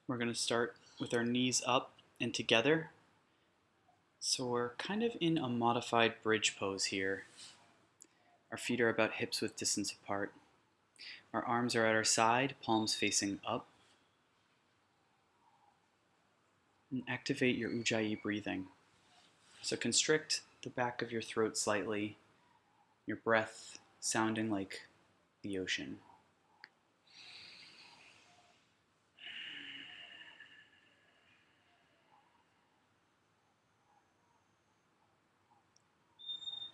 We're going to start with our knees up and together. So we're kind of in a modified bridge pose here. Our feet are about hips width distance apart. Our arms are at our side, palms facing up. And activate your Ujjayi breathing. So constrict the back of your throat slightly, your breath sounding like the ocean.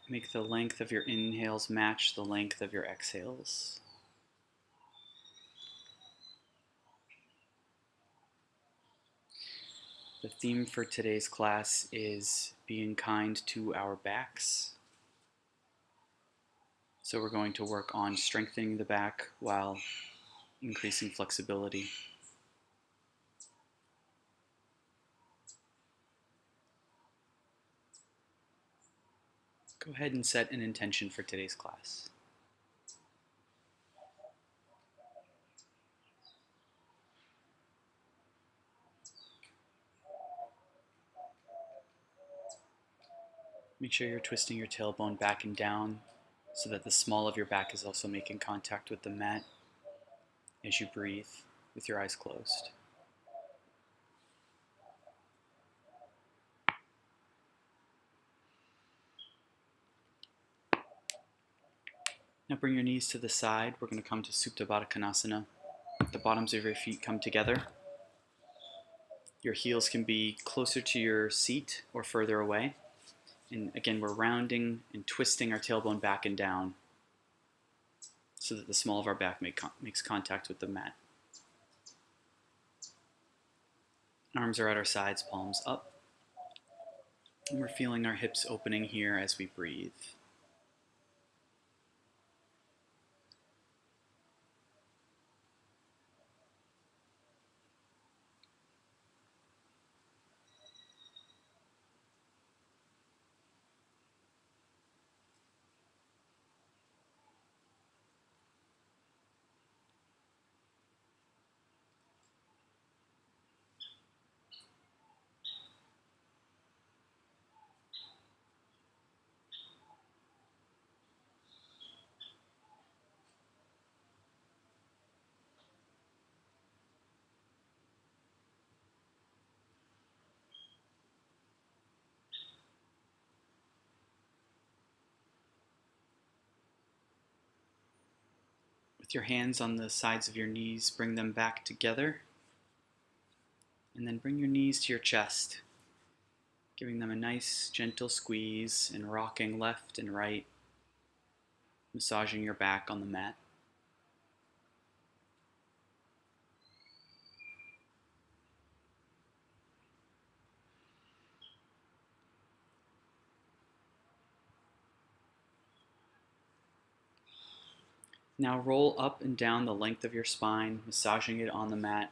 Make the length of your inhales match the length of your exhales. The theme for today's class is being kind to our backs. So we're going to work on strengthening the back while increasing flexibility. Go ahead and set an intention for today's class. Make sure you're twisting your tailbone back and down so that the small of your back is also making contact with the mat as you breathe with your eyes closed. Now bring your knees to the side. We're going to come to Supta Baddha Konasana. The bottoms of your feet come together. Your heels can be closer to your seat or further away. And again, we're rounding and twisting our tailbone back and down so that the small of our back makes contact with the mat. Arms are at our sides, palms up. And we're feeling our hips opening here as we breathe. With your hands on the sides of your knees, bring them back together. And then bring your knees to your chest, giving them a nice gentle squeeze and rocking left and right, massaging your back on the mat. Now roll up and down the length of your spine, massaging it on the mat.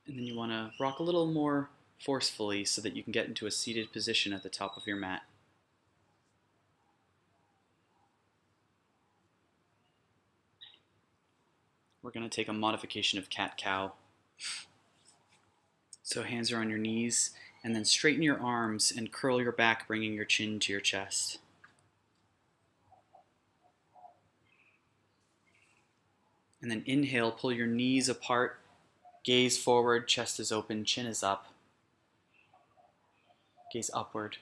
And then you want to rock a little more forcefully so that you can get into a seated position at the top of your mat. We're going to take a modification of cat-cow. So hands are on your knees, and then straighten your arms and curl your back, bringing your chin to your chest. And then inhale, pull your knees apart, gaze forward, chest is open, chin is up. Gaze upward.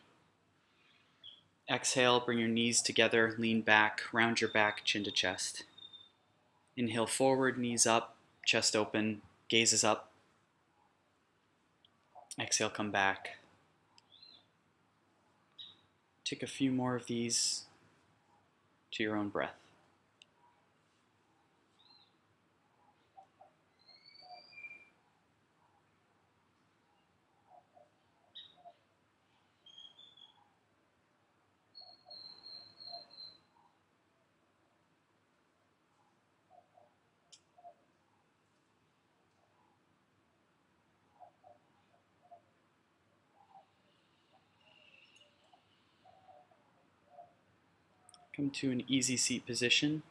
Exhale, bring your knees together, lean back, round your back, chin to chest. Inhale forward, knees up, chest open, gaze is up. Exhale, come back. Take a few more of these to your own breath. Come to an easy seat position.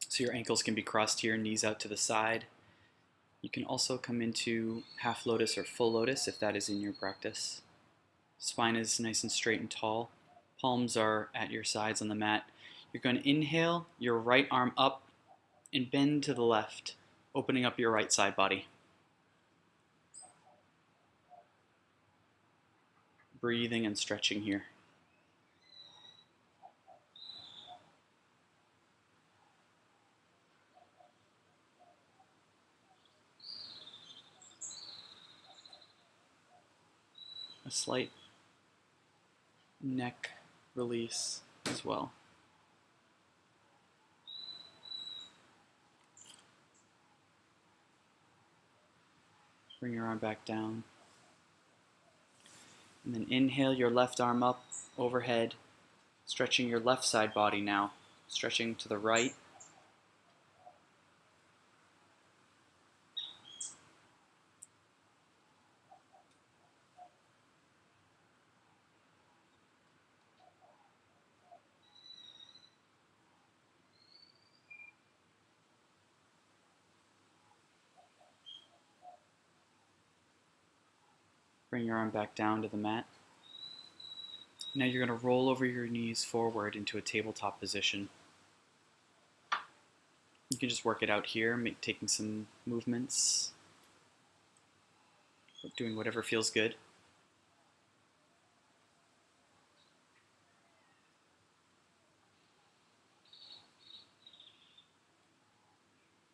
So your ankles can be crossed here, knees out to the side. You can also come into half lotus or full lotus if that is in your practice. Spine is nice and straight and tall. Palms are at your sides on the mat. You're going to inhale your right arm up and bend to the left, opening up your right side body. Breathing and stretching here. A slight neck release as well. Bring your arm back down. And then inhale your left arm up overhead, stretching your left side body now, stretching to the right. Bring your arm back down to the mat. Now you're going to roll over your knees forward into a tabletop position. You can just work it out here, taking some movements, doing whatever feels good.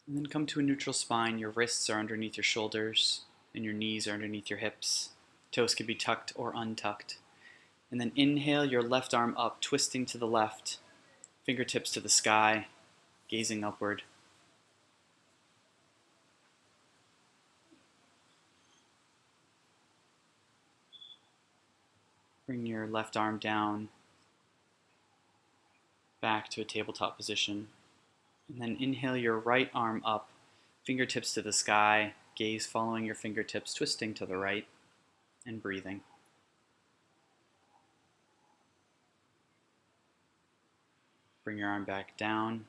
And then come to a neutral spine. Your wrists are underneath your shoulders and your knees are underneath your hips. Toes can be tucked or untucked. And then inhale your left arm up, twisting to the left, fingertips to the sky, gazing upward. Bring your left arm down, back to a tabletop position. And then inhale your right arm up, fingertips to the sky, gaze following your fingertips, twisting to the right, and breathing. Bring your arm back down.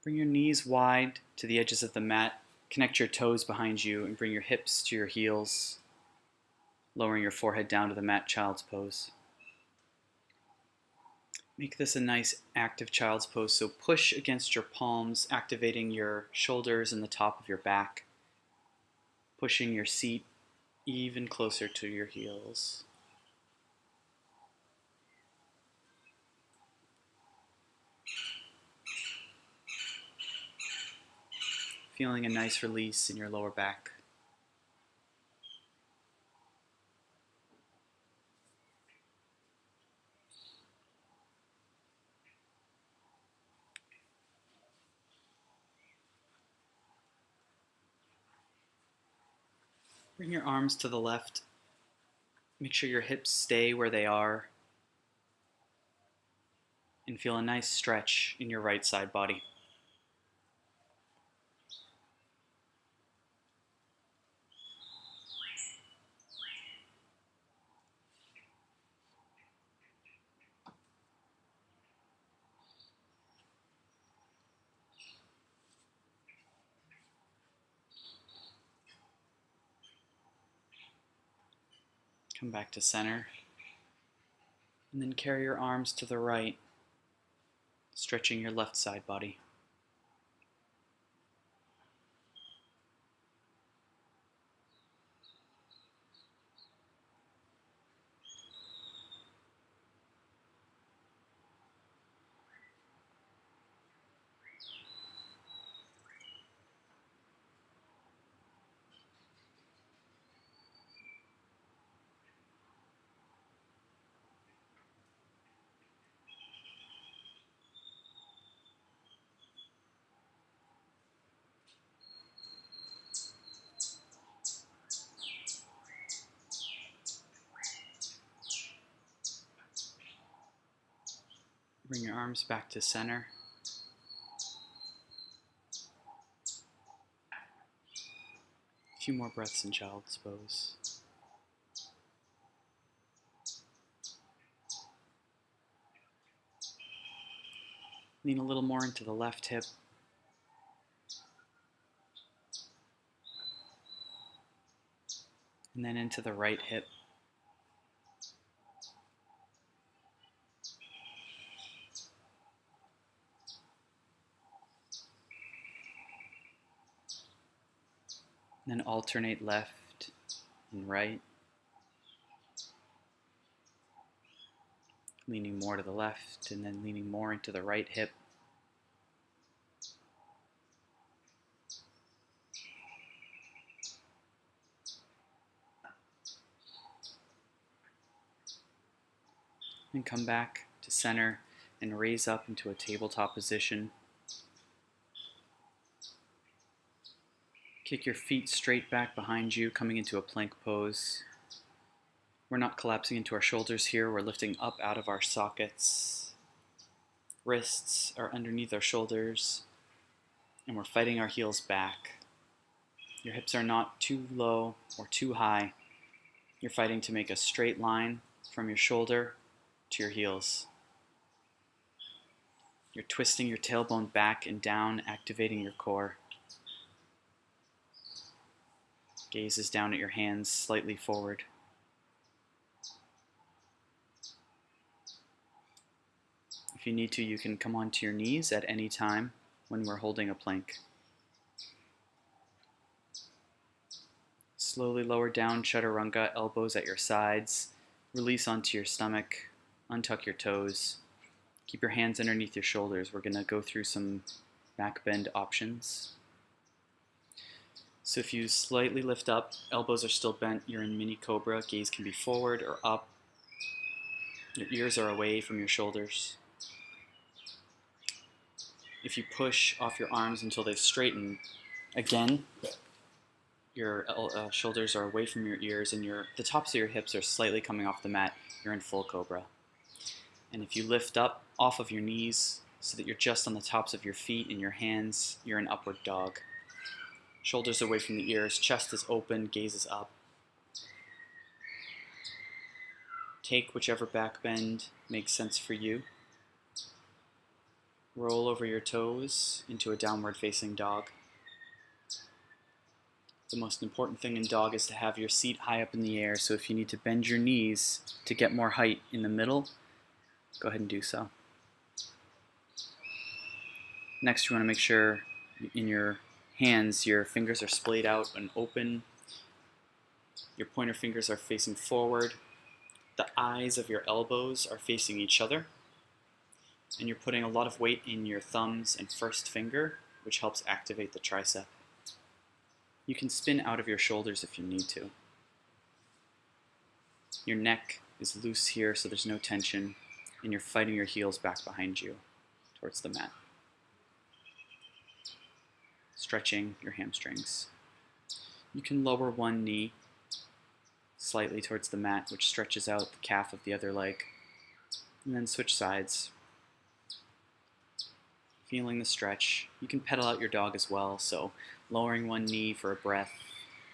Bring your knees wide to the edges of the mat. Connect your toes behind you and bring your hips to your heels, lowering your forehead down to the mat, child's pose. Make this a nice active child's pose, so push against your palms, activating your shoulders and the top of your back, pushing your seat even closer to your heels. Feeling a nice release in your lower back. Bring your arms to the left. Make sure your hips stay where they are. And feel a nice stretch in your right side body. Come back to center. And then carry your arms to the right, stretching your left side body. Bring your arms back to center. A few more breaths in child's pose. Lean a little more into the left hip. And then into the right hip. And then alternate left and right. Leaning more to the left and then leaning more into the right hip. And come back to center and raise up into a tabletop position. Kick your feet straight back behind you, coming into a plank pose. We're not collapsing into our shoulders here, we're lifting up out of our sockets. Wrists are underneath our shoulders, and we're fighting our heels back. Your hips are not too low or too high. You're fighting to make a straight line from your shoulder to your heels. You're twisting your tailbone back and down, activating your core. Gaze is down at your hands, slightly forward. If you need to, you can come onto your knees at any time when we're holding a plank. Slowly lower down, chaturanga, elbows at your sides. Release onto your stomach. Untuck your toes. Keep your hands underneath your shoulders. We're going to go through some back bend options. So if you slightly lift up, elbows are still bent, you're in mini cobra. Gaze can be forward or up. Your ears are away from your shoulders. If you push off your arms until they straighten, again, your shoulders are away from your ears and the tops of your hips are slightly coming off the mat. You're in full cobra. And if you lift up off of your knees so that you're just on the tops of your feet and your hands, you're in upward dog. Shoulders away from the ears, chest is open, gaze is up. Take whichever back bend makes sense for you. Roll over your toes into a downward facing dog. The most important thing in dog is to have your seat high up in the air, so if you need to bend your knees to get more height in the middle, go ahead and do so. Next, you want to make sure in your hands your fingers are splayed out and open. Your pointer fingers are facing forward. The eyes of your elbows are facing each other. And you're putting a lot of weight in your thumbs and first finger, which helps activate the tricep. You can spin out of your shoulders if you need to. Your neck is loose here, so there's no tension, and you're fighting your heels back behind you towards the mat. Stretching your hamstrings. You can lower one knee slightly towards the mat, which stretches out the calf of the other leg, and then switch sides. Feeling the stretch. You can pedal out your dog as well, so lowering one knee for a breath,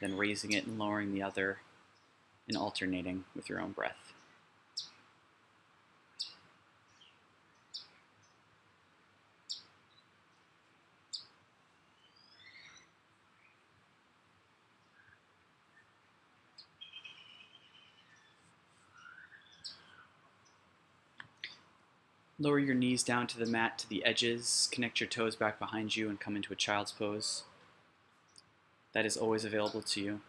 then raising it and lowering the other, and alternating with your own breath. Lower your knees down to the mat to the edges, connect your toes back behind you and come into a child's pose. That is always available to you.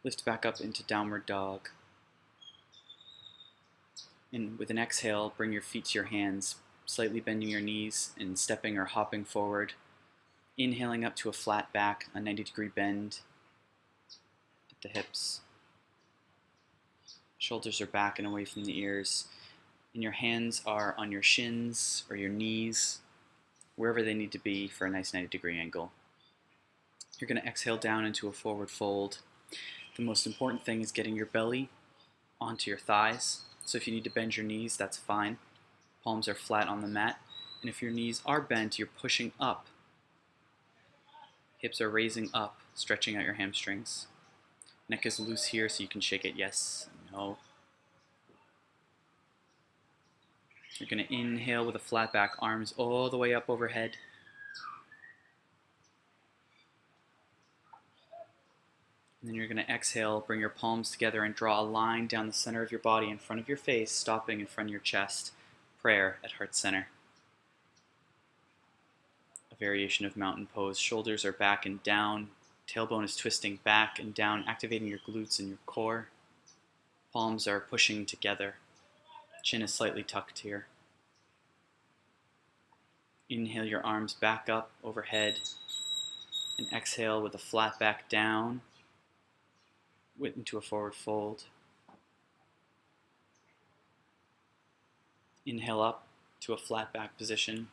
Lift back up into downward dog. And with an exhale, bring your feet to your hands, slightly bending your knees and stepping or hopping forward. Inhaling up to a flat back, a 90-degree bend at the hips. Shoulders are back and away from the ears. And your hands are on your shins or your knees, wherever they need to be for a nice 90-degree angle. You're going to exhale down into a forward fold. The most important thing is getting your belly onto your thighs. So if you need to bend your knees, that's fine. Palms are flat on the mat. And if your knees are bent, you're pushing up. Hips are raising up, stretching out your hamstrings. Neck is loose here, so you can shake it yes, no. You're going to inhale with a flat back, arms all the way up overhead. And then you're going to exhale, bring your palms together and draw a line down the center of your body in front of your face, stopping in front of your chest. Prayer at heart center. A variation of mountain pose. Shoulders are back and down. Tailbone is twisting back and down, activating your glutes and your core. Palms are pushing together. Chin is slightly tucked here. Inhale your arms back up overhead. And exhale with a flat back down into a forward fold. Inhale up to a flat back position.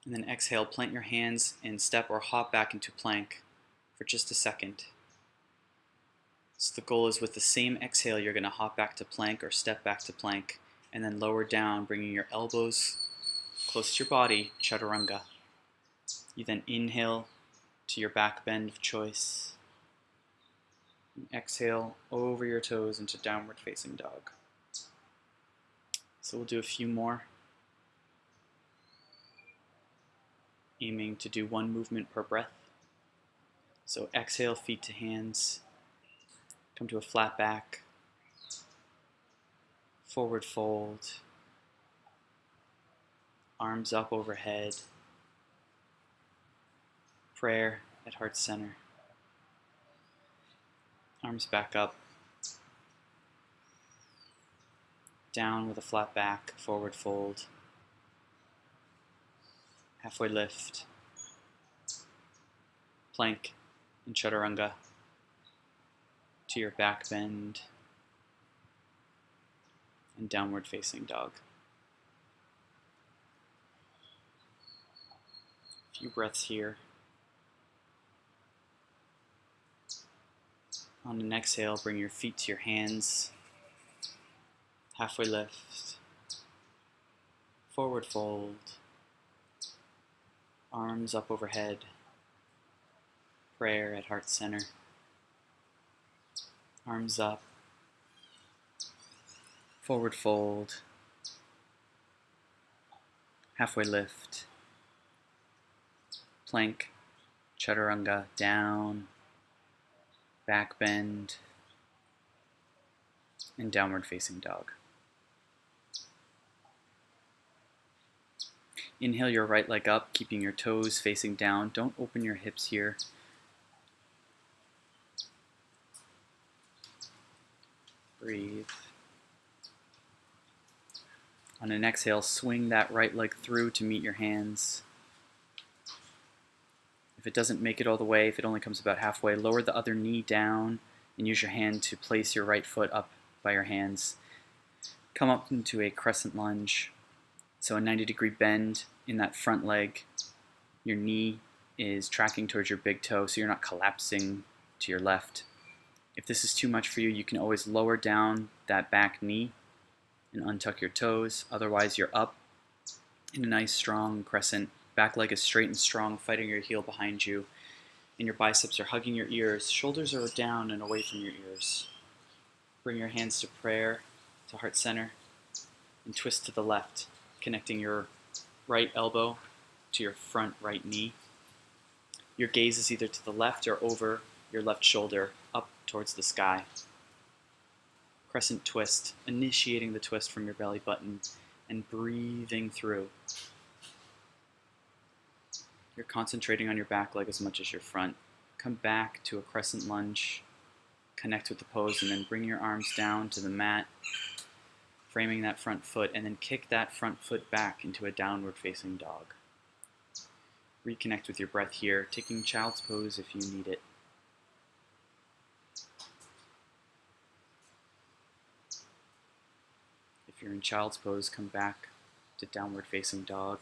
And then exhale, plant your hands and step or hop back into plank for just a second. So the goal is with the same exhale, you're going to hop back to plank or step back to plank, and then lower down, bringing your elbows close to your body, chaturanga. You then inhale to your back bend of choice. And exhale over your toes into downward facing dog. So we'll do a few more. Aiming to do one movement per breath. So exhale, feet to hands. Come to a flat back. Forward fold. Arms up overhead. Prayer at heart center. Arms back up. Down with a flat back, forward fold. Halfway lift. Plank and chaturanga. To your back bend. And downward facing dog. A few breaths here. On an exhale, bring your feet to your hands. Halfway lift. Forward fold. Arms up overhead. Prayer at heart center. Arms up. Forward fold. Halfway lift. Plank. Chaturanga down. Back bend. And downward facing dog. Inhale your right leg up, keeping your toes facing down. Don't open your hips here. Breathe. On an exhale, swing that right leg through to meet your hands. If it doesn't make it all the way, if it only comes about halfway, lower the other knee down and use your hand to place your right foot up by your hands. Come up into a crescent lunge. So a 90-degree bend in that front leg. Your knee is tracking towards your big toe, so you're not collapsing to your left. If this is too much for you, you can always lower down that back knee and untuck your toes. Otherwise, you're up in a nice strong crescent. Back leg is straight and strong, fighting your heel behind you. And your biceps are hugging your ears. Shoulders are down and away from your ears. Bring your hands to prayer, to heart center, and twist to the left, connecting your right elbow to your front right knee. Your gaze is either to the left or over your left shoulder, up towards the sky. Crescent twist, initiating the twist from your belly button and breathing through. You're concentrating on your back leg as much as your front. Come back to a crescent lunge, connect with the pose, and then bring your arms down to the mat, framing that front foot, and then kick that front foot back into a downward facing dog. Reconnect with your breath here, taking child's pose if you need it. If you're in child's pose, come back to downward facing dog.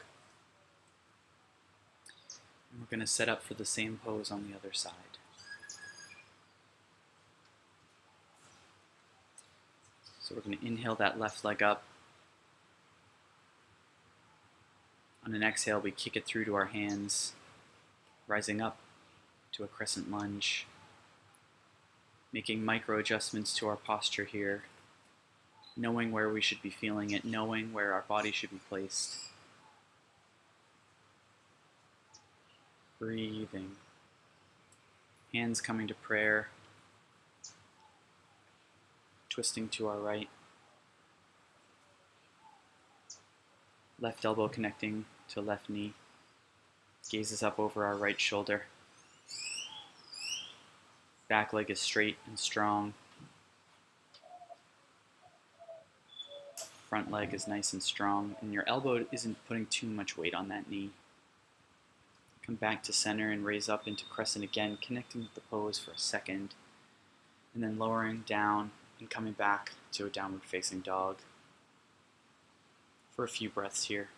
And we're going to set up for the same pose on the other side. So we're going to inhale that left leg up. On an exhale, we kick it through to our hands, rising up to a crescent lunge, making micro adjustments to our posture here. knowing where we should be feeling it, knowing where our body should be placed. Breathing. Hands coming to prayer. Twisting to our right. Left elbow connecting to left knee. Gazes up over our right shoulder. Back leg is straight and strong. Front leg is nice and strong, and your elbow isn't putting too much weight on that knee. Come back to center and raise up into crescent again, connecting with the pose for a second, and then lowering down and coming back to a downward facing dog for a few breaths here.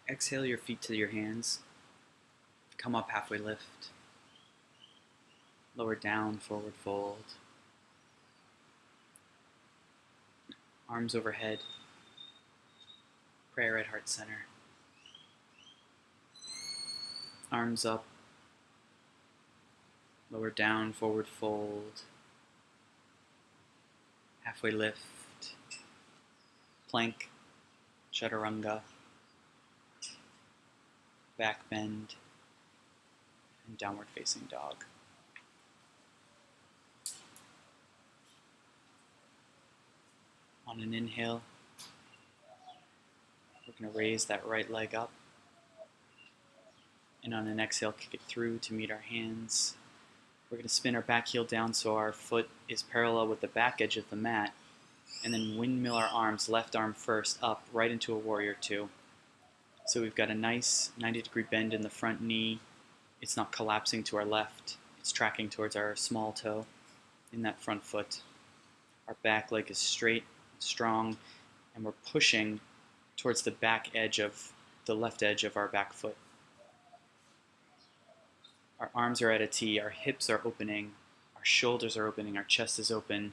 Exhale your feet to your hands. Come up, halfway lift. Lower down, forward fold. Arms overhead. Prayer at heart center. Arms up. Lower down, forward fold. Halfway lift. Plank. Chaturanga. Back bend. And downward facing dog. On an inhale, we're going to raise that right leg up. And on an exhale, kick it through to meet our hands. We're going to spin our back heel down so our foot is parallel with the back edge of the mat. And then windmill our arms, left arm first, up, right into a warrior two. So we've got a nice 90-degree bend in the front knee. It's not collapsing to our left. It's tracking towards our small toe in that front foot. Our back leg is straight, strong, and we're pushing towards the back edge of the left edge of our back foot. Our arms are at a T, our hips are opening, our shoulders are opening, our chest is open.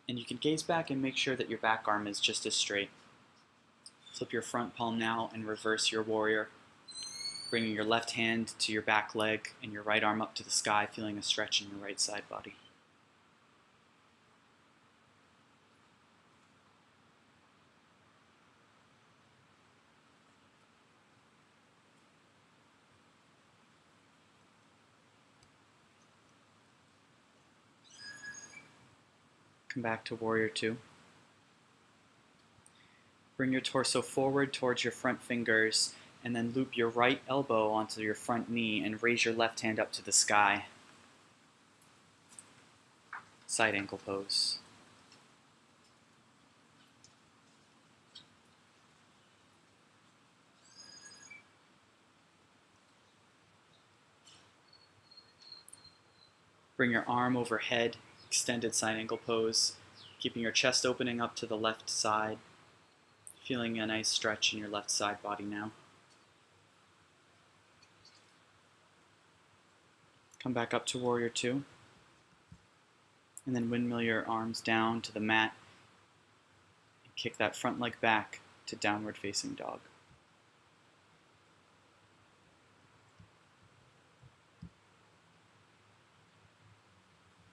And you can gaze back and make sure that your back arm is just as straight. Flip your front palm now and reverse your warrior, bringing your left hand to your back leg and your right arm up to the sky, feeling a stretch in your right side body. Come back to warrior two. Bring your torso forward towards your front fingers and then loop your right elbow onto your front knee and raise your left hand up to the sky. Side ankle pose. Bring your arm overhead, extended side ankle pose, keeping your chest opening up to the left side. Feeling a nice stretch in your left side body now. Come back up to warrior two. And then windmill your arms down to the mat. And kick that front leg back to downward facing dog.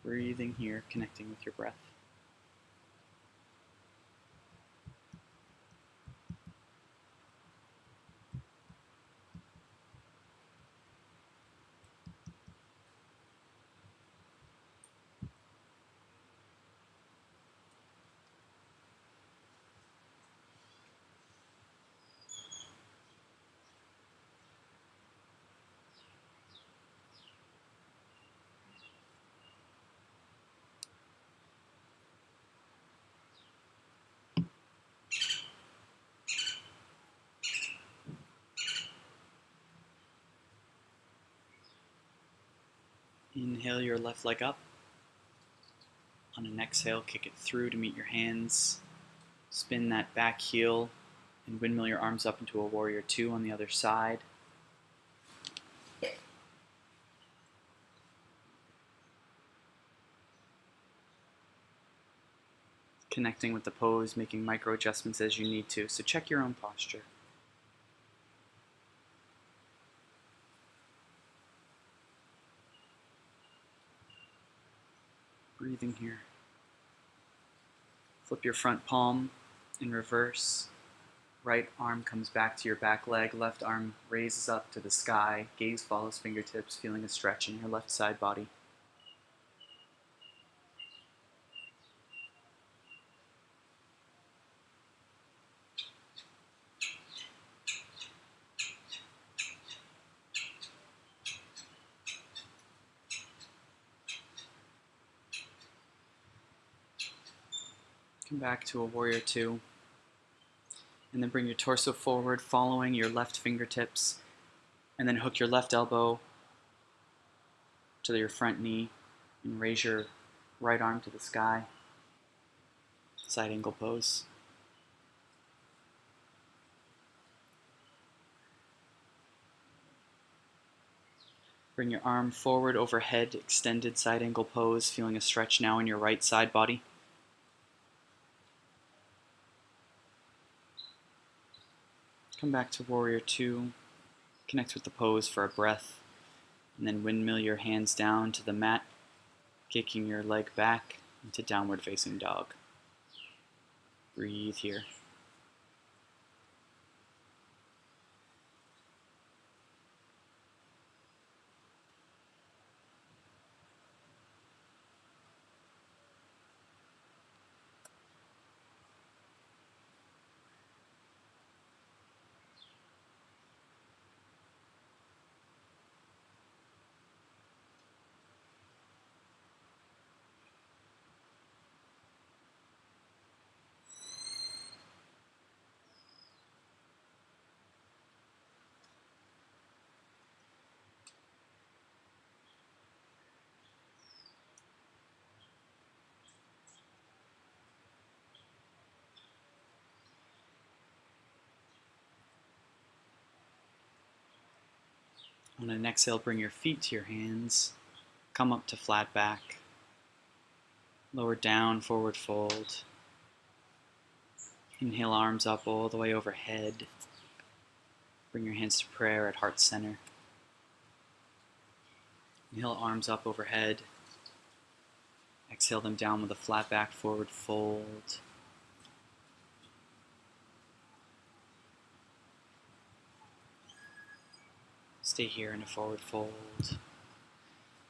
Breathing here, connecting with your breath. Inhale your left leg up. On an exhale, kick it through to meet your hands. Spin that back heel and windmill your arms up into a warrior two on the other side. Connecting with the pose, making micro adjustments as you need to. So check your own posture. Breathing here. Flip your front palm in reverse. Right arm comes back to your back leg. Left arm raises up to the sky. Gaze follows fingertips, feeling a stretch in your left side body. Come back to a warrior two. And then bring your torso forward, following your left fingertips. And then hook your left elbow to your front knee and raise your right arm to the sky. Side angle pose. Bring your arm forward overhead, extended side angle pose, feeling a stretch now in your right side body. Come back to warrior two. Connect with the pose for a breath. And then windmill your hands down to the mat, kicking your leg back into downward facing dog. Breathe here. On an exhale, bring your feet to your hands. Come up to flat back. Lower down, forward fold. Inhale, arms up all the way overhead. Bring your hands to prayer at heart center. Inhale, arms up overhead. Exhale them down with a flat back, forward fold. Stay here in a forward fold.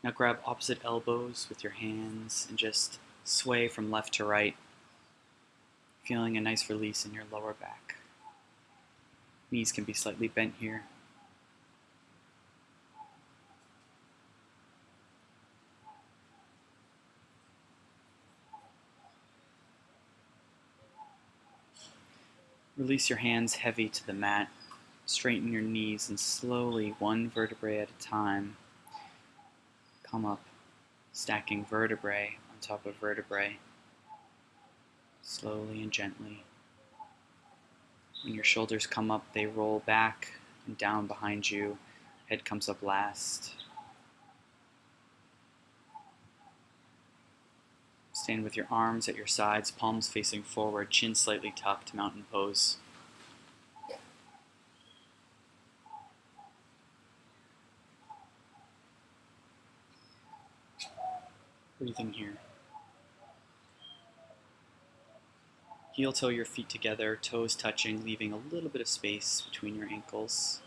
Now grab opposite elbows with your hands and just sway from left to right, feeling a nice release in your lower back. Knees can be slightly bent here. Release your hands heavy to the mat. Straighten your knees and slowly, one vertebrae at a time, come up, stacking vertebrae on top of vertebrae, slowly and gently. When your shoulders come up, they roll back and down behind you. Head comes up last. Stand with your arms at your sides, palms facing forward, chin slightly tucked, mountain pose. Breathing here. Heel toe your feet together, toes touching, leaving a little bit of space between your ankles.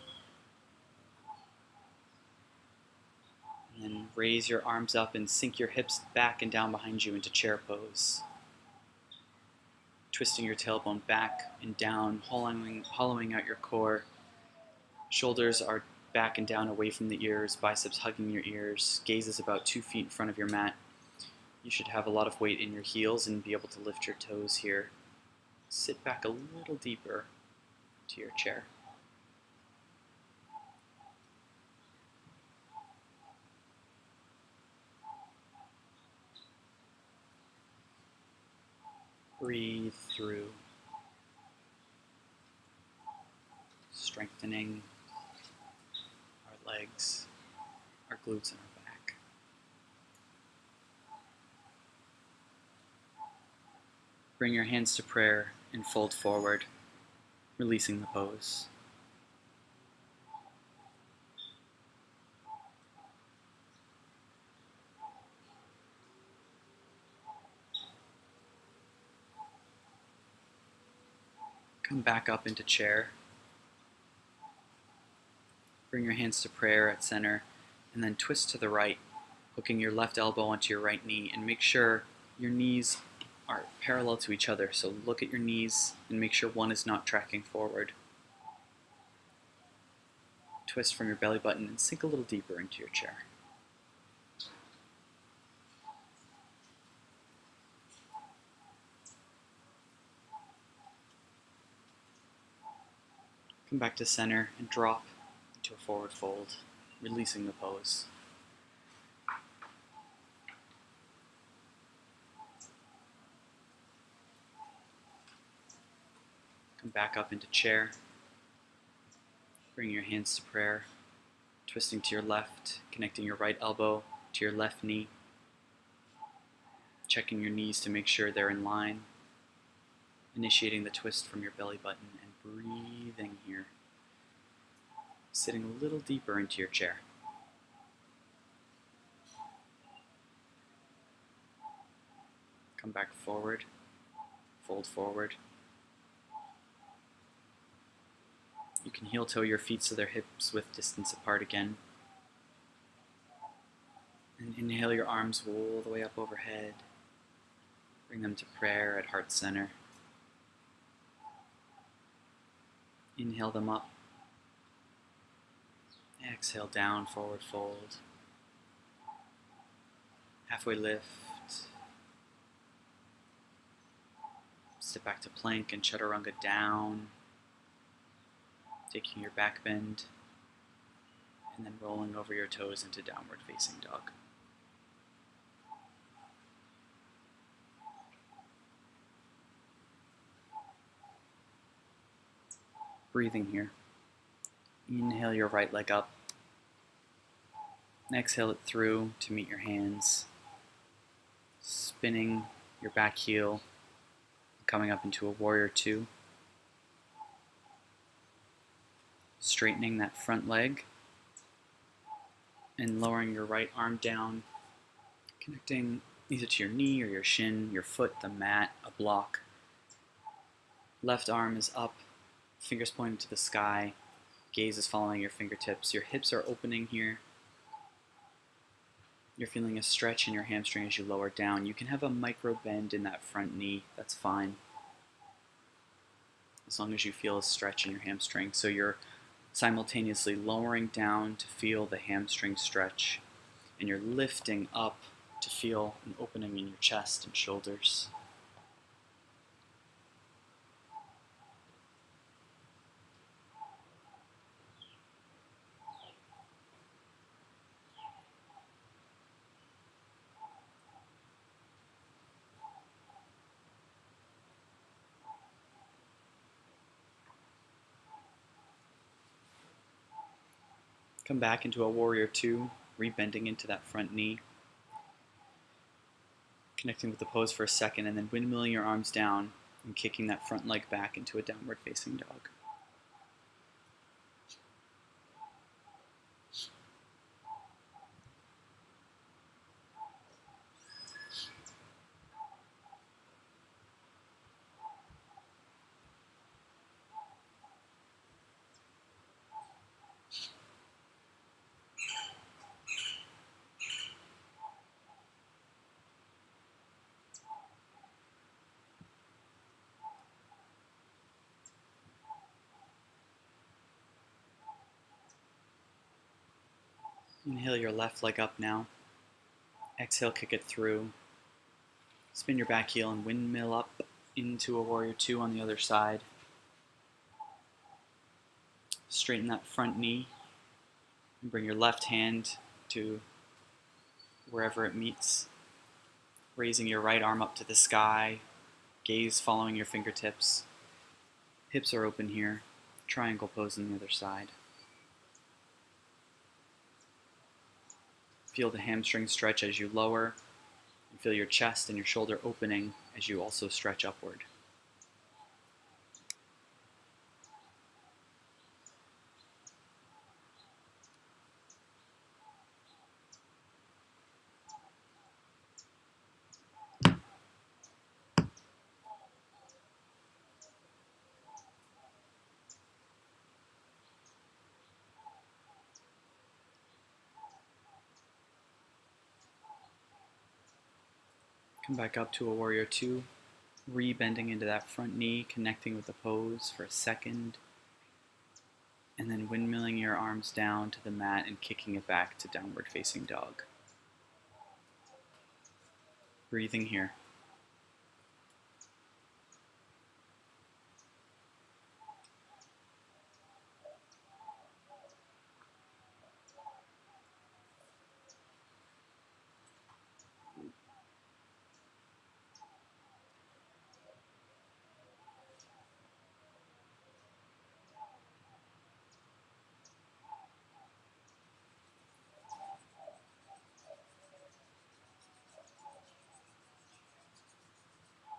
And then raise your arms up and sink your hips back and down behind you into chair pose. Twisting your tailbone back and down, hollowing out your core. Shoulders are back and down away from the ears, biceps hugging your ears. Gaze is about 2 feet in front of your mat. You should have a lot of weight in your heels and be able to lift your toes here. Sit back a little deeper to your chair. Breathe through, strengthening our legs, our glutes, and our back. Bring your hands to prayer and fold forward, releasing the pose. Come back up into chair. Bring your hands to prayer at center, and then twist to the right, hooking your left elbow onto your right knee, and make sure your knees are parallel to each other. So look at your knees and make sure one is not tracking forward. Twist from your belly button and sink a little deeper into your chair. Come back to center and drop into a forward fold, releasing the pose. Come back up into chair. Bring your hands to prayer, twisting to your left, connecting your right elbow to your left knee, checking your knees to make sure they're in line, initiating the twist from your belly button, and breathing here, sitting a little deeper into your chair. Come back forward, fold forward. You can heel toe your feet so they're hips width distance apart again. And inhale your arms all the way up overhead. Bring them to prayer at heart center. Inhale them up. Exhale down, forward fold. Halfway lift. Step back to plank and chaturanga down. Taking your back bend. And then rolling over your toes into downward facing dog. Breathing here. Inhale your right leg up. Exhale it through to meet your hands. Spinning your back heel, coming up into a warrior two. Straightening that front leg and lowering your right arm down, connecting either to your knee or your shin, your foot, the mat, a block. Left arm is up, fingers pointing to the sky, gaze is following your fingertips. Your hips are opening here. You're feeling a stretch in your hamstring as you lower down. You can have a micro bend in that front knee, that's fine. As long as you feel a stretch in your hamstring. So you're simultaneously lowering down to feel the hamstring stretch, and you're lifting up to feel an opening in your chest and shoulders. Come back into a warrior two, rebending into that front knee. Connecting with the pose for a second, and then windmilling your arms down and kicking that front leg back into a downward facing dog. Inhale your left leg up now. Exhale, kick it through. Spin your back heel and windmill up into a warrior two on the other side. Straighten that front knee and bring your left hand to wherever it meets. Raising your right arm up to the sky, gaze following your fingertips. Hips are open here. Triangle pose on the other side. Feel the hamstring stretch as you lower. Feel your chest and your shoulder opening as you also stretch upward. Come back up to a warrior two, re-bending into that front knee, connecting with the pose for a second, and then windmilling your arms down to the mat and kicking it back to downward facing dog. Breathing here.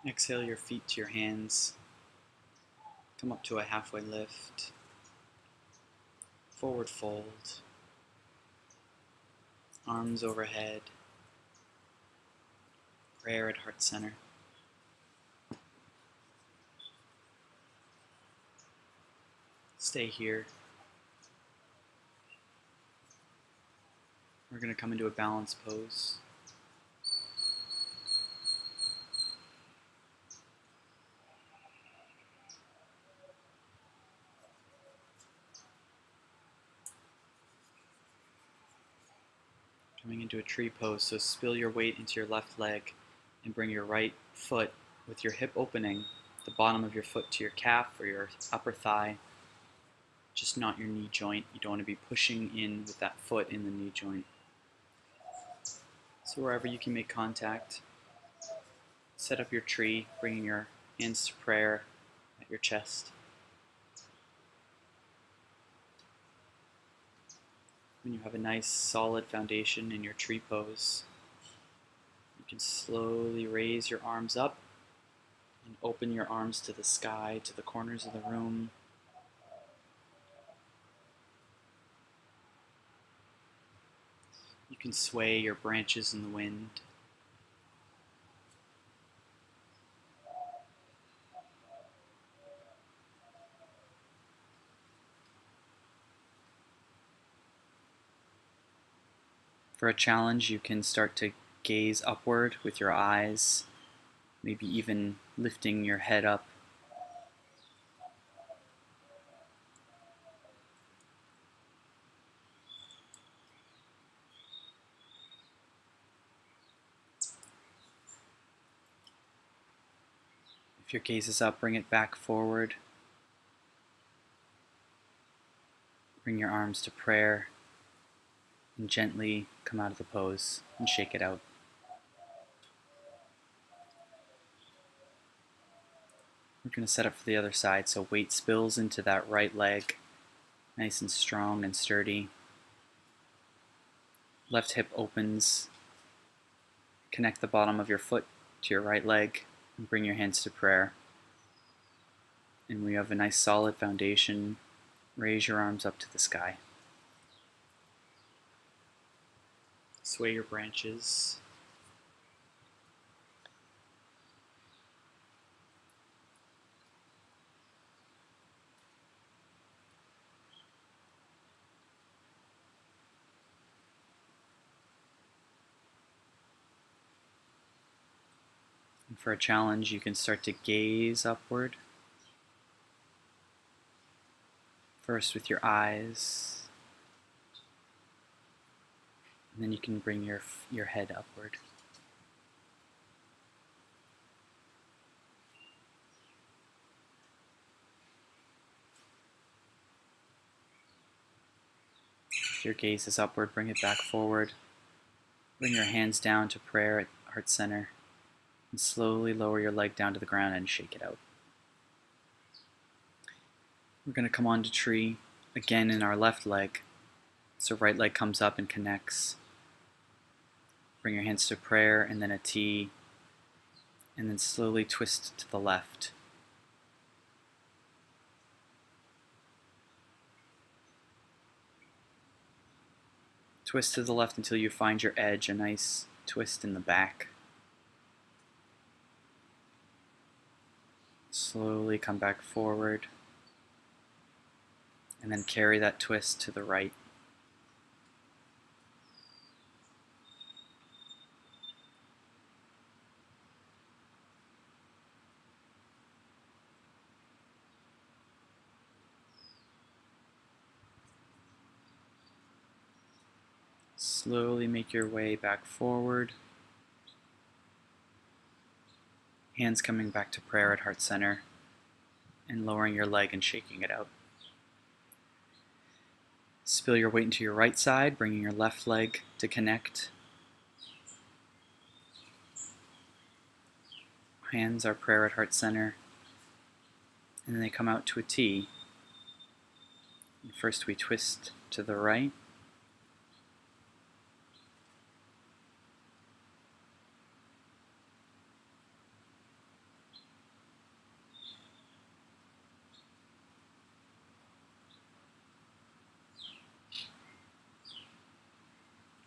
Exhale your feet to your hands. Come up to a halfway lift. Forward fold. Arms overhead. Prayer at heart center. Stay here. We're going to come into a balanced pose. Coming into a tree pose, so spill your weight into your left leg and bring your right foot with your hip opening, the bottom of your foot to your calf or your upper thigh, just not your knee joint. You don't want to be pushing in with that foot in the knee joint. So wherever you can make contact, set up your tree, bringing your hands to prayer at your chest. When you have a nice solid foundation in your tree pose, you can slowly raise your arms up and open your arms to the sky, to the corners of the room. You can sway your branches in the wind. For a challenge, you can start to gaze upward with your eyes, maybe even lifting your head up. If your gaze is up, bring it back forward. Bring your arms to prayer and gently come out of the pose and shake it out. We're going to set up for the other side, so weight spills into that right leg, nice and strong and sturdy. Left hip opens. Connect the bottom of your foot to your right leg and bring your hands to prayer. And we have a nice solid foundation. Raise your arms up to the sky. Sway your branches. And for a challenge, you can start to gaze upward. First with your eyes. And then you can bring your head upward. If your gaze is upward, bring it back forward. Bring your hands down to prayer at heart center. And slowly lower your leg down to the ground and shake it out. We're going to come onto tree again in our left leg. So right leg comes up and connects. Bring your hands to prayer and then a T, and then slowly twist to the left. Twist to the left until you find your edge, a nice twist in the back. Slowly come back forward, and then carry that twist to the right. Slowly make your way back forward. Hands coming back to prayer at heart center, and lowering your leg and shaking it out. Spill your weight into your right side, bringing your left leg to connect. Hands are prayer at heart center, and then they come out to a T. And first we twist to the right.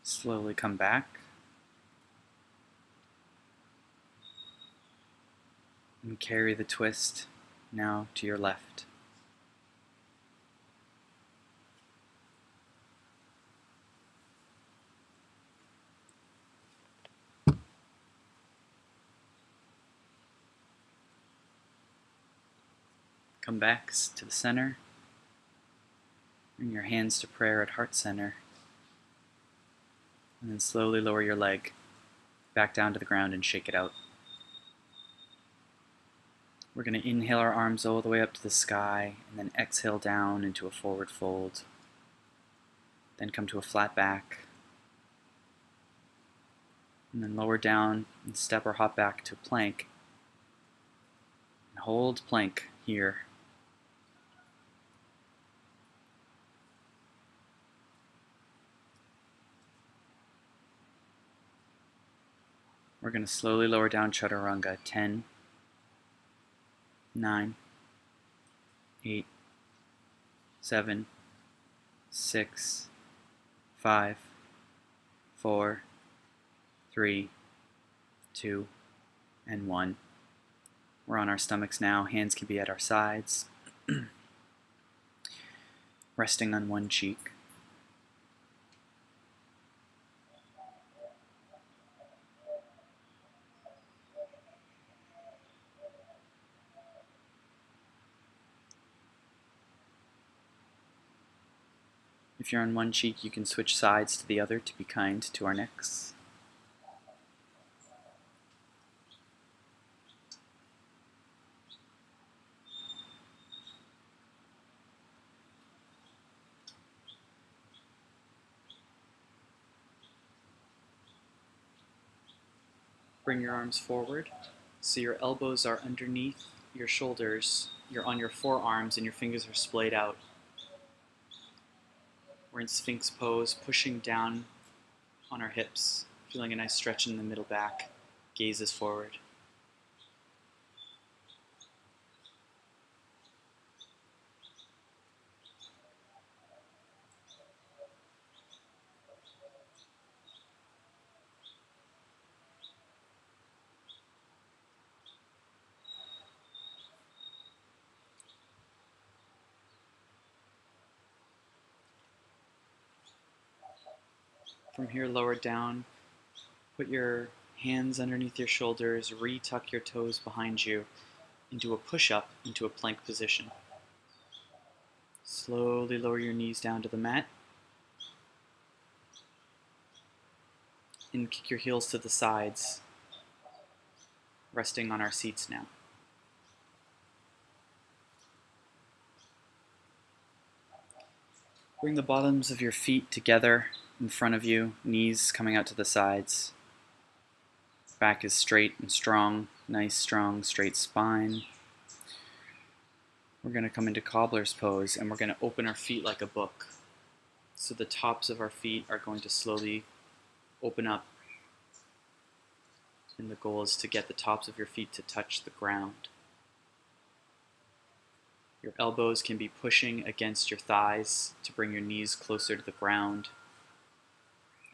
Slowly come back. And carry the twist now to your left. Come back to the center. Bring your hands to prayer at heart center. And then slowly lower your leg back down to the ground and shake it out. We're going to inhale our arms all the way up to the sky, and then exhale down into a forward fold. Then come to a flat back. And then lower down and step or hop back to plank. And hold plank here. We're going to slowly lower down Chaturanga. 10, 9, 8, 7, 6, 5, 4, 3, 2, and 1. We're on our stomachs now. Hands can be at our sides. Resting on one cheek. If you're on one cheek, you can switch sides to the other to be kind to our necks. Bring your arms forward so your elbows are underneath your shoulders. You're on your forearms and your fingers are splayed out. We're in Sphinx pose, pushing down on our hips, feeling a nice stretch in the middle back. Gaze is forward. From here, lower down, put your hands underneath your shoulders, re-tuck your toes behind you into a push-up, into a plank position. Slowly lower your knees down to the mat. And kick your heels to the sides, resting on our seats now. Bring the bottoms of your feet together in front of you, knees coming out to the sides. Back is straight and strong, nice, strong, straight spine. We're going to come into cobbler's pose, and we're going to open our feet like a book. So the tops of our feet are going to slowly open up And the goal is to get the tops of your feet to touch the ground. Your elbows can be pushing against your thighs to bring your knees closer to the ground.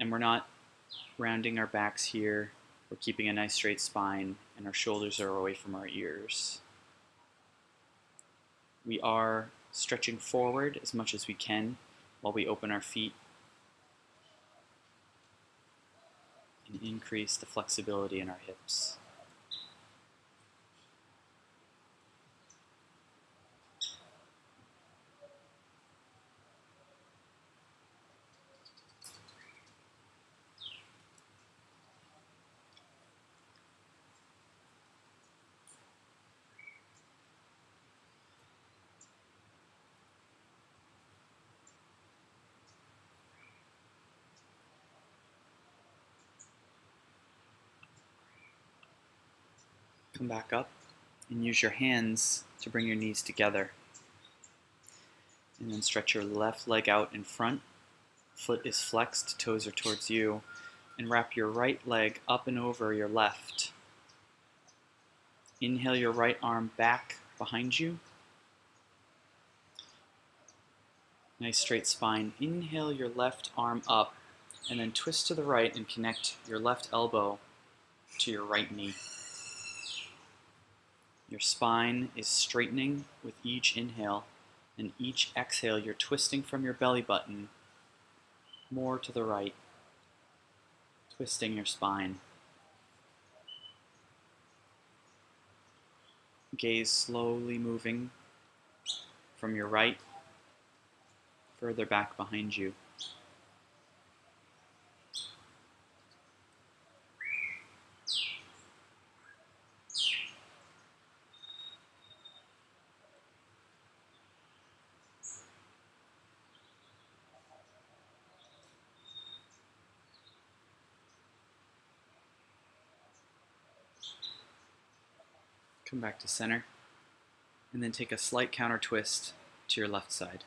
And we're not rounding our backs here. We're keeping a nice straight spine, and our shoulders are away from our ears. We are stretching forward as much as we can while we open our feet and increase the flexibility in our hips. Come back up and use your hands to bring your knees together. And then stretch your left leg out in front. Foot is flexed, toes are towards you. And wrap your right leg up and over your left. Inhale your right arm back behind you. Nice straight spine. Inhale your left arm up and then twist to the right and connect your left elbow to your right knee. Your spine is straightening with each inhale, and each exhale you're twisting from your belly button more to the right, twisting your spine. Gaze slowly moving from your right further back behind you. Come back to center, and then take a slight counter twist to your left side.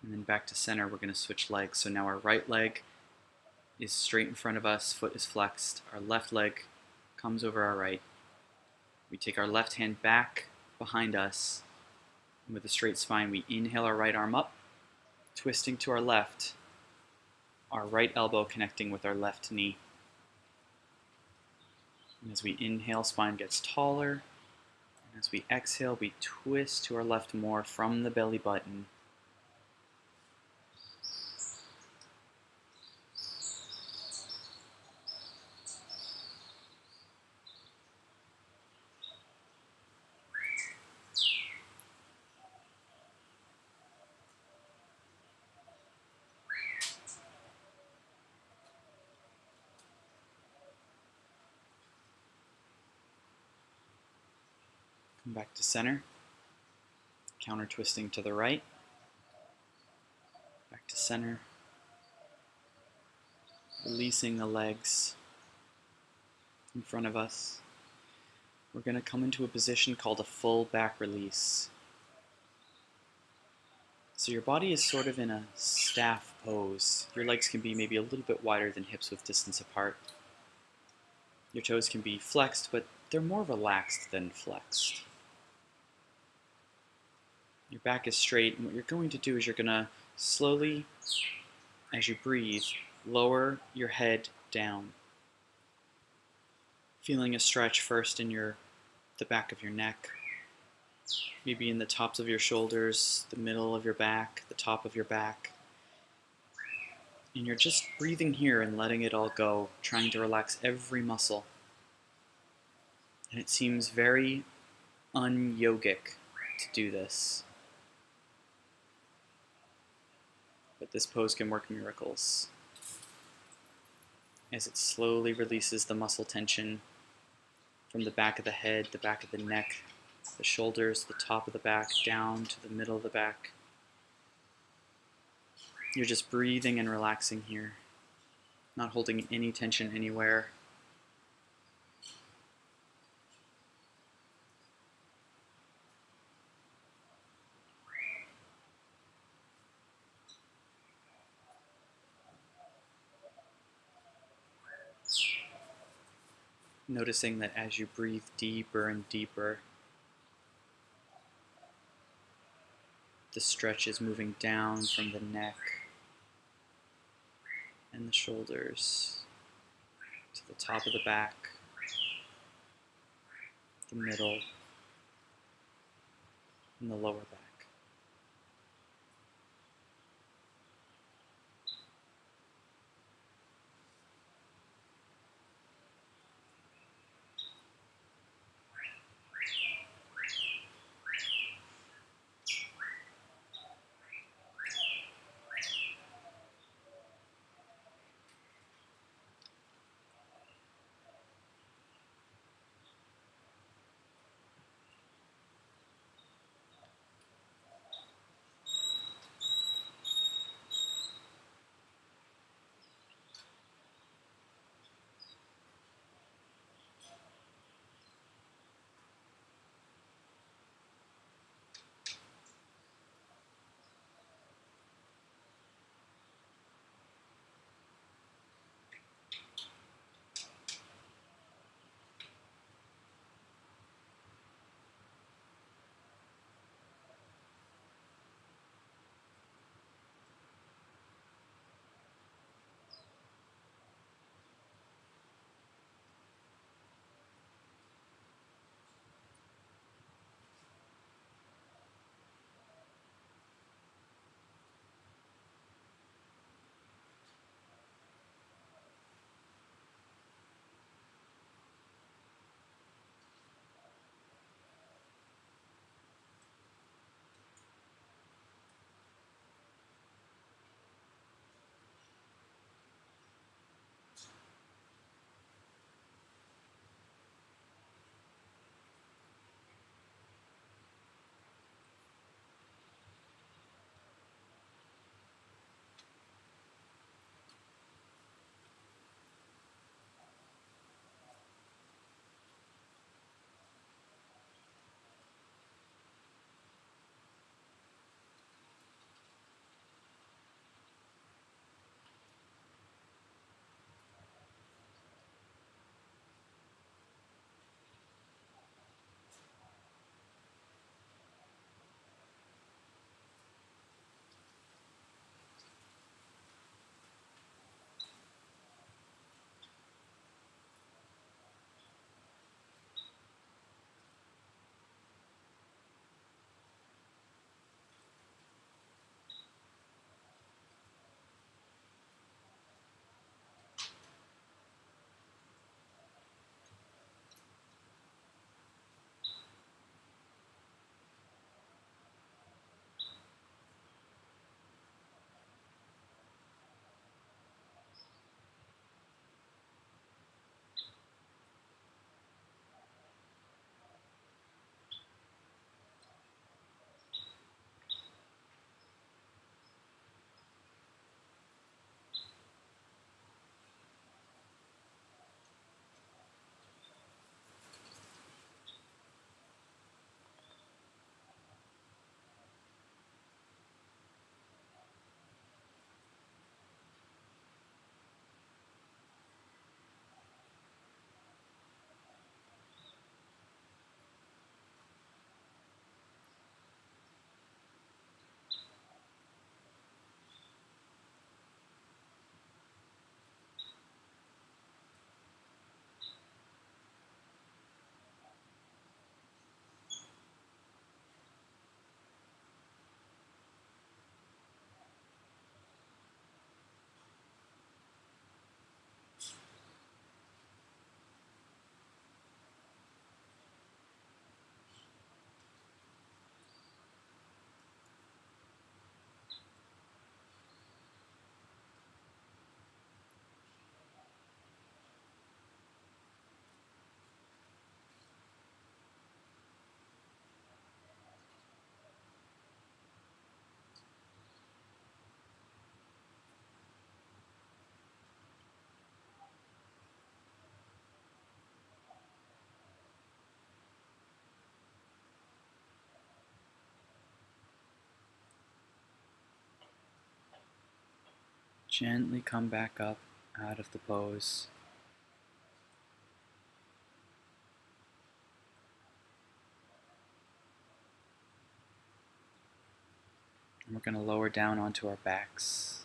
And then back to center, we're going to switch legs. So now our right leg is straight in front of us, foot is flexed. Our left leg comes over our right. We take our left hand back behind us, and with a straight spine, we inhale our right arm up, twisting to our left, our right elbow connecting with our left knee. And as we inhale, spine gets taller. And as we exhale, we twist to our left more from the belly button. Come back to center, counter twisting to the right, back to center, releasing the legs in front of us. We're going to come into a position called a full back release. So your body is sort of in a staff pose. Your legs can be maybe a little bit wider than hips with distance apart. Your toes can be flexed, but they're more relaxed than flexed. Your back is straight, and what you're going to do is you're going to slowly, as you breathe, lower your head down. Feeling a stretch first in the back of your neck, maybe in the tops of your shoulders, the middle of your back, the top of your back. And you're just breathing here and letting it all go, trying to relax every muscle. And it seems very un-yogic to do this. But this pose can work miracles. As it slowly releases the muscle tension from the back of the head, the back of the neck, the shoulders, the top of the back, down to the middle of the back. You're just breathing and relaxing here, not holding any tension anywhere. Noticing that as you breathe deeper and deeper, the stretch is moving down from the neck and the shoulders to the top of the back, the middle, and the lower back. Gently come back up out of the pose. And we're going to lower down onto our backs.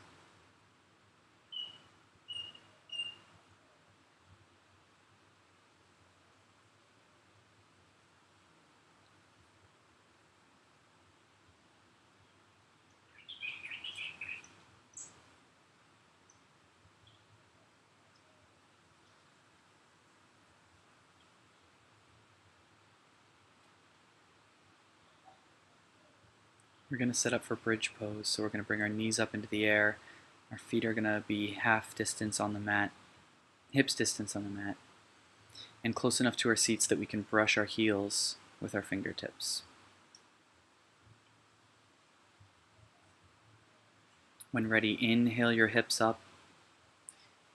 We're going to set up for bridge pose, so we're going to bring our knees up into the air. Our feet are going to be half distance on the mat, hips distance on the mat, and close enough to our seats that we can brush our heels with our fingertips. When ready, inhale your hips up,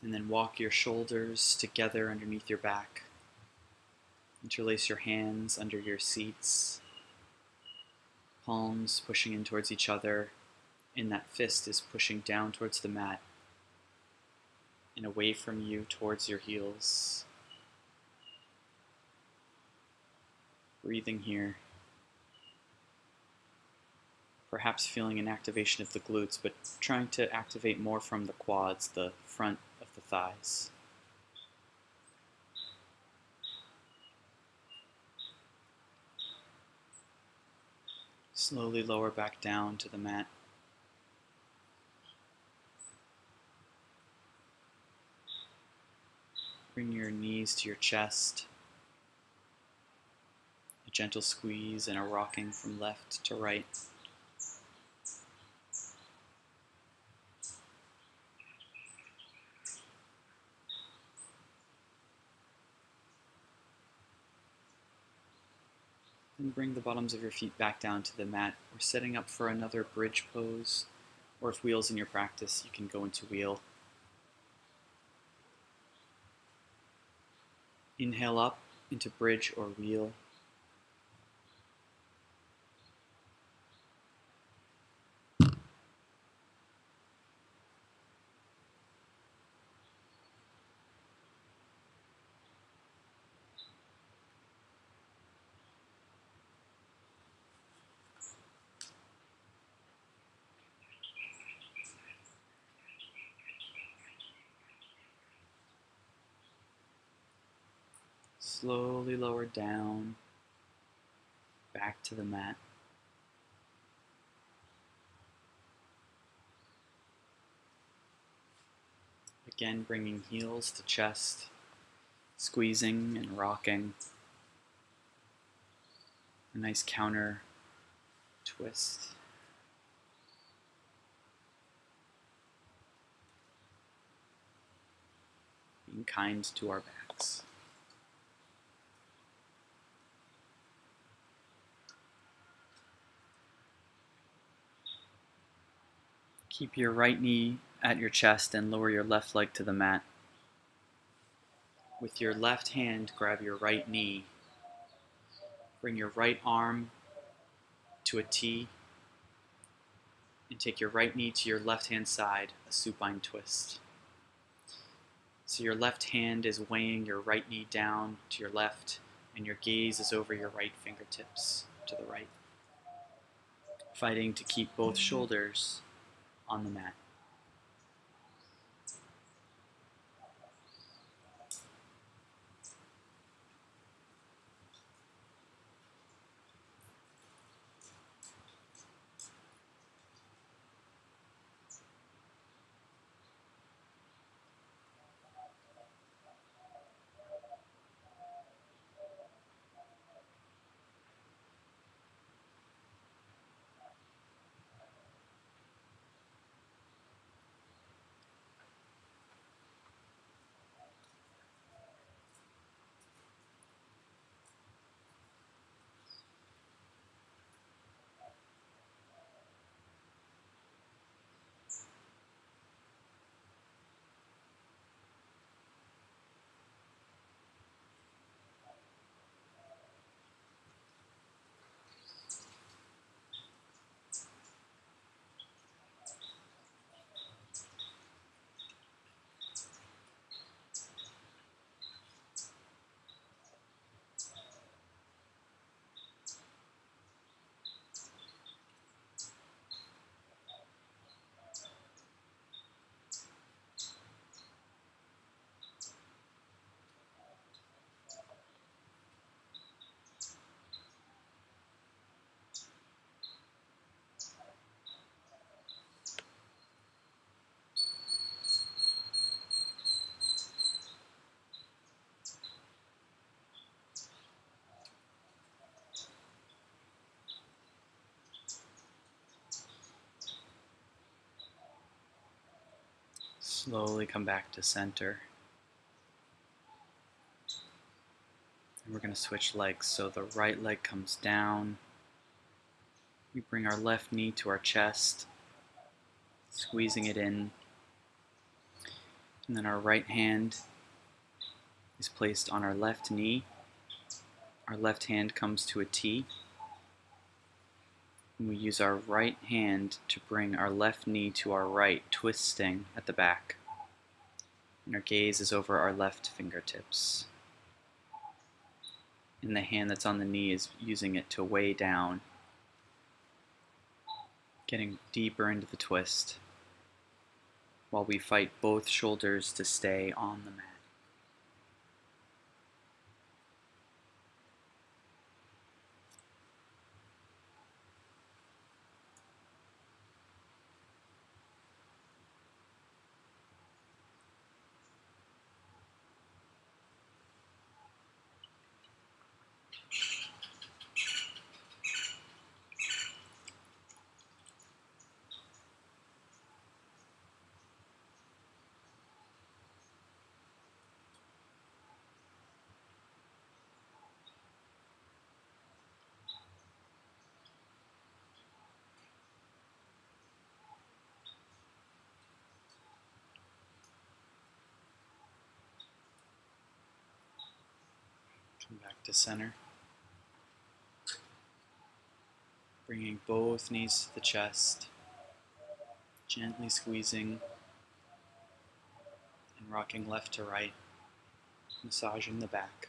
and then walk your shoulders together underneath your back. Interlace your hands under your seats, palms pushing in towards each other, and that fist is pushing down towards the mat and away from you towards your heels. Breathing here. Perhaps feeling an activation of the glutes, but trying to activate more from the quads, the front of the thighs. Slowly lower back down to the mat. Bring your knees to your chest. A gentle squeeze and a rocking from left to right. Then bring the bottoms of your feet back down to the mat. We're setting up for another bridge pose, or if wheel's in your practice, you can go into wheel. Inhale up into bridge or wheel. Slowly lower down, back to the mat. Again, bringing heels to chest, squeezing and rocking. A nice counter twist. Being kind to our backs. Keep your right knee at your chest and lower your left leg to the mat. With your left hand, grab your right knee. Bring your right arm to a T and take your right knee to your left hand side, a supine twist. So your left hand is weighing your right knee down to your left, and your gaze is over your right fingertips to the right. Fighting to keep both shoulders on the mat. Slowly come back to center. And we're going to switch legs. So the right leg comes down. We bring our left knee to our chest, squeezing it in. And then our right hand is placed on our left knee. Our left hand comes to a T. And we use our right hand to bring our left knee to our right, twisting at the back. And our gaze is over our left fingertips. And the hand that's on the knee is using it to weigh down, getting deeper into the twist, while we fight both shoulders to stay on the mat. Come back to center. Bringing both knees to the chest, gently squeezing and rocking left to right, massaging the back.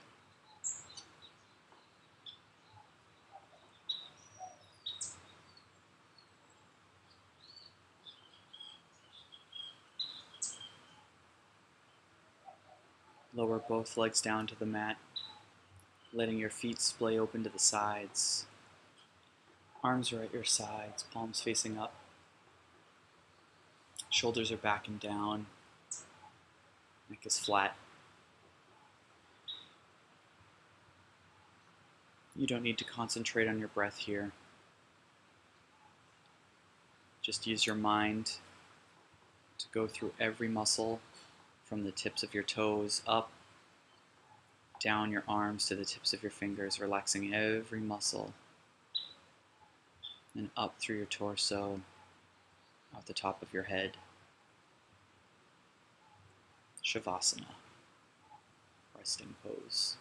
Lower both legs down to the mat, letting your feet splay open to the sides. Arms are at your sides, palms facing up. Shoulders are back and down. Neck is flat. You don't need to concentrate on your breath here. Just use your mind to go through every muscle from the tips of your toes up, down your arms to the tips of your fingers, relaxing every muscle, and up through your torso, out the top of your head. Shavasana, resting pose.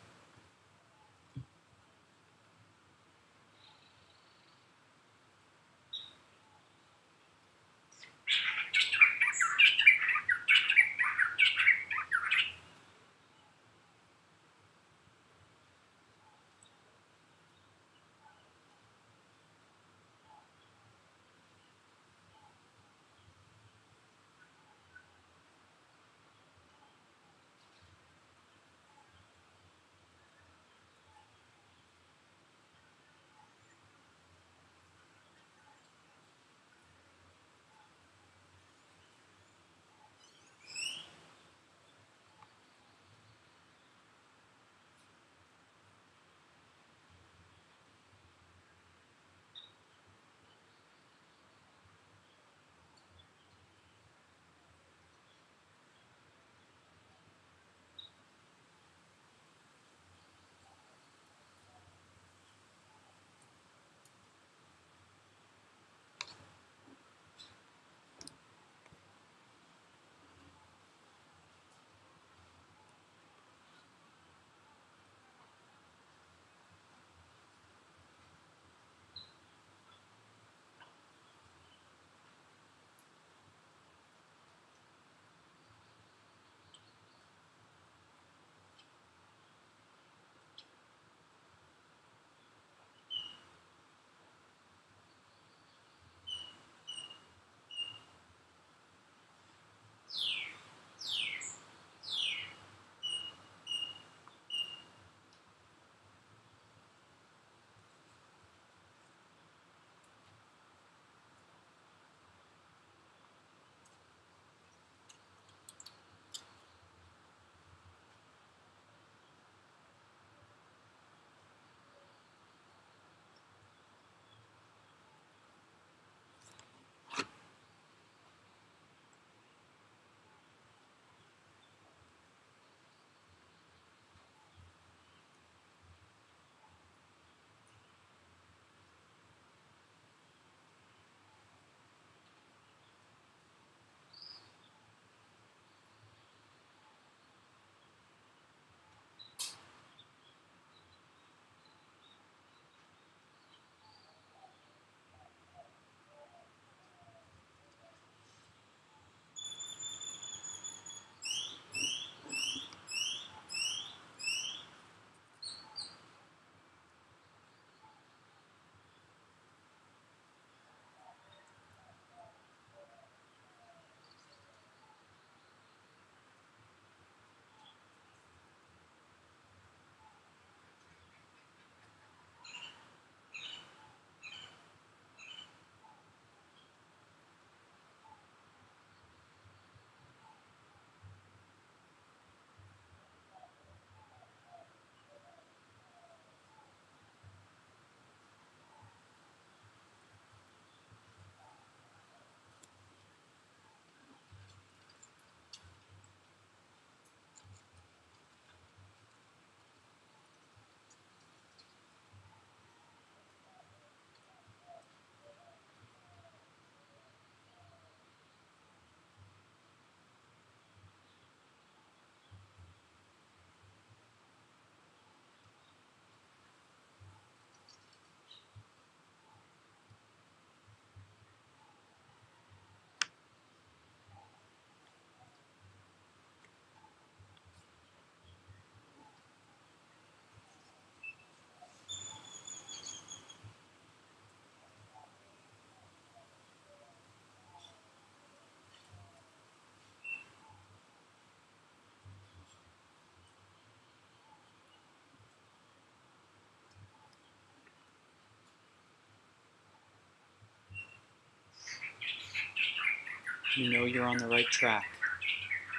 You know you're on the right track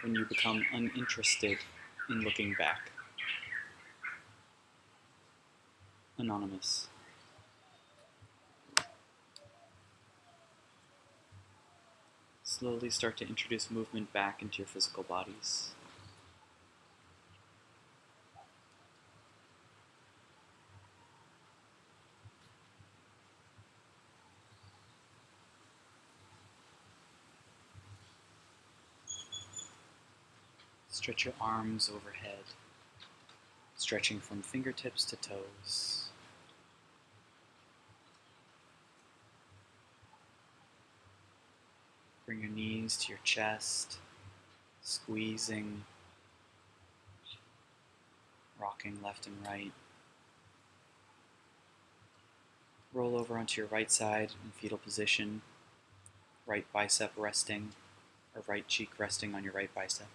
when you become uninterested in looking back. Anonymous. Slowly start to introduce movement back into your physical bodies. Stretch your arms overhead, stretching from fingertips to toes. Bring your knees to your chest, squeezing, rocking left and right. Roll over onto your right side in fetal position, right bicep resting, or right cheek resting on your right bicep.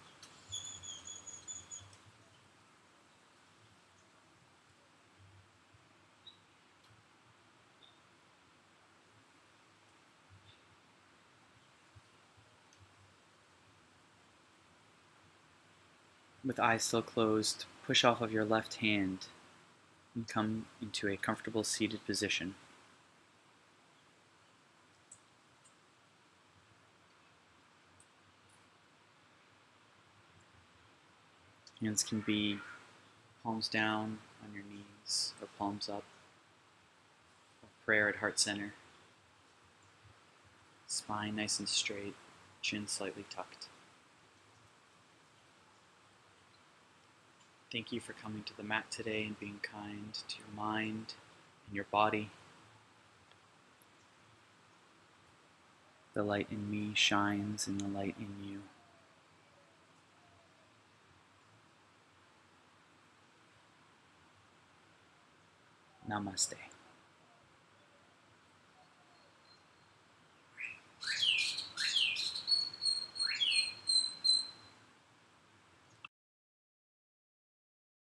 With eyes still closed, push off of your left hand and come into a comfortable seated position. Hands can be palms down on your knees or palms up. Or prayer at heart center. Spine nice and straight, chin slightly tucked. Thank you for coming to the mat today and being kind to your mind and your body. The light in me shines in the light in you. Namaste.